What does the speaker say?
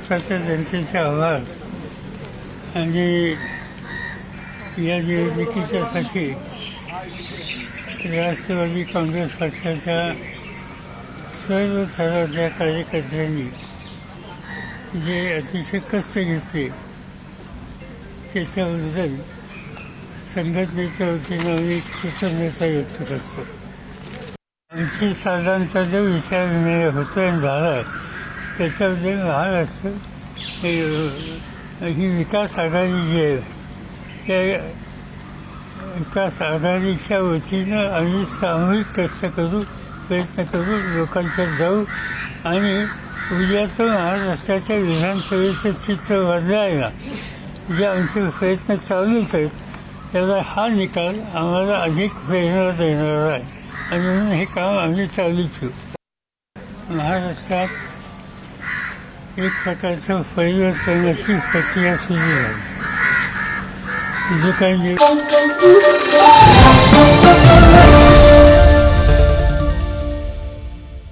महाराष्ट्राच्या जनतेचे आभार आणि या निवडणुकीच्यासाठी राष्ट्रवादी काँग्रेस पक्षाच्या सर्व थराच्या कार्यकर्त्यांनी जे अतिशय कष्ट घेतले त्याच्याबद्दल संघटनेच्या वतीनं आम्ही कृतज्ञता व्यक्त करतो. आमची साधारणतः जो विचारविनिमय होतो आणि झाला आहे त्याच्यामध्ये महाराष्ट्र ही विकास आघाडी जी आहे त्या विकास आघाडीच्या वतीनं आम्ही सामूहिक कष्ट करू, प्रयत्न करू, लोकांच्यात जाऊ आणि उद्याचं महाराष्ट्राच्या विधानसभेचं चित्र बदलायला जे आमचे प्रयत्न चालूच आहेत त्याला हा निकाल आम्हाला अधिक प्रेरणा देणारा आहे आणि म्हणून हे काम आम्ही चालू ठेवू. महाराष्ट्रात एक प्रकारचं परिवर्तनाची प्रक्रिया सुरू झाली. जे काही